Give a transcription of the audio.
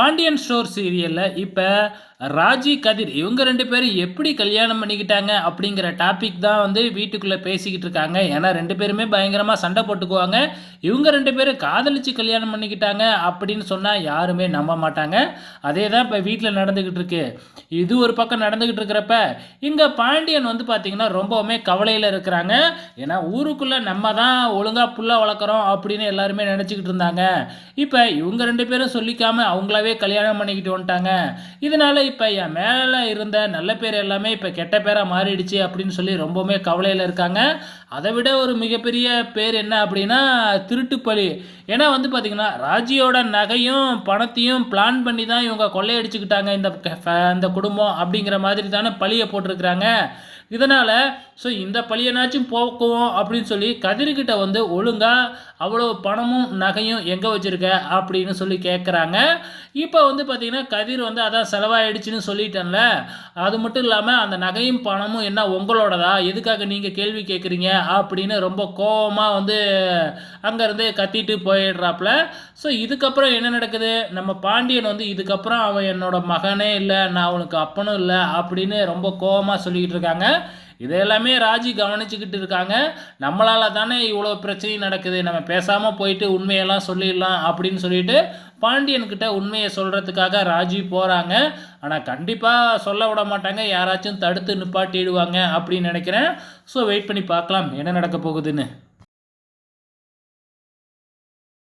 Pandian store சீரியல்ல இப்ப ராஜி, கதிர் இவங்க 2 பேரும் எப்படி கல்யாணம் பண்ணிக்கிட்டாங்க அப்படிங்கிற டாபிக் தான் வந்து வீட்டுக்குள்ள பேசிக்கிட்டு இருக்காங்க. ஏன்னா 2 பேருமே பயங்கரமா சண்டை போட்டுக்குவாங்க. இவங்க 2 பேரும் காதலிச்சு கல்யாணம் பண்ணிக்கிட்டாங்க அப்படின்னு சொன்னா யாருமே நம்ப மாட்டாங்க. அதே தான் இப்ப வீட்ல நடந்துகிட்டு இருக்கு. இது ஒரு பக்கம் நடந்துகிட்டு இருக்கிறப்ப, இங்க பாண்டியன் வந்து பார்த்தீங்கன்னா ரொம்பவுமே கவலையில இருக்கிறாங்க. ஏன்னா ஊருக்குள்ள நம்ம தான் ஒழுங்கா புள்ள வளர்க்குறோம் அப்படின்னு எல்லாருமே நினைச்சுக்கிட்டு இருந்தாங்க. இப்ப இவங்க 2 பேரும் சொல்லிக்காம அவங்களாவே கல்யாணம் பண்ணிக்கிட்டு வந்துட்டாங்க. இதனால இப்ப என் மேல இருந்த நல்ல பேர் எல்லாமே இப்ப கெட்ட பேரா மாறிடுச்சு அப்படின்னு சொல்லி ரொம்பவுமே கவலையில இருக்காங்க. அதை விட ஒரு மிகப்பெரிய பேர் என்ன அப்படின்னா திருட்டு பழி. ஏன்னா வந்து பார்த்தீங்கன்னா ராஜியோட நகையும் பணத்தையும் பிளான் பண்ணி தான் இவங்க கொள்ளையடிச்சுக்கிட்டாங்க இந்த குடும்பம் அப்படிங்கிற மாதிரி தானே பழியை போட்டிருக்கிறாங்க. இதனால் ஸோ இந்த பழியனாச்சும் போக்குவோம் அப்படின்னு சொல்லி கதிர்கிட்ட வந்து ஒழுங்காக அவ்வளோ பணமும் நகையும் எங்கே வச்சுருக்க அப்படின்னு சொல்லி கேட்குறாங்க. இப்போ வந்து பார்த்திங்கன்னா கதிர் வந்து அதான் செலவாயிடுச்சுன்னு சொல்லிட்டேன்ல, அது மட்டும் இல்லாமல் அந்த நகையும் பணமும் என்ன உங்களோடதா, எதுக்காக நீங்கள் கேள்வி கேட்குறீங்க அப்படின்னு ரொம்ப கோபமாக வந்து அங்கேருந்து கத்திட்டு போயிடுறாப்புல. ஸோ இதுக்கப்புறம் என்ன நடக்குது, நம்ம பாண்டியன் வந்து இதுக்கப்புறம் அவன் என்னோட மகனே இல்லை, நான் அவனுக்கு அப்பனும் இல்லை அப்படின்னு ரொம்ப கோபமாக சொல்லிக்கிட்டு இருக்காங்க. இதையெல்லாமே ராஜி கவனிச்சுக்கிட்டு இருக்காங்க. நம்மளால தானே இவ்வளோ பிரச்சனை நடக்குது, நம்ம பேசாமல் போயிட்டு உண்மையெல்லாம் சொல்லிடலாம் அப்படின்னு சொல்லிட்டு பாண்டியன்கிட்ட உண்மையை சொல்கிறதுக்காக ராஜி போகிறாங்க. ஆனால் கண்டிப்பாக சொல்ல விட மாட்டாங்க, யாராச்சும் தடுத்து நிப்பாட்டிடுவாங்க அப்படின்னு நினைக்கிறேன். ஸோ வெயிட் பண்ணி பார்க்கலாம் என்ன நடக்க போகுதுன்னு.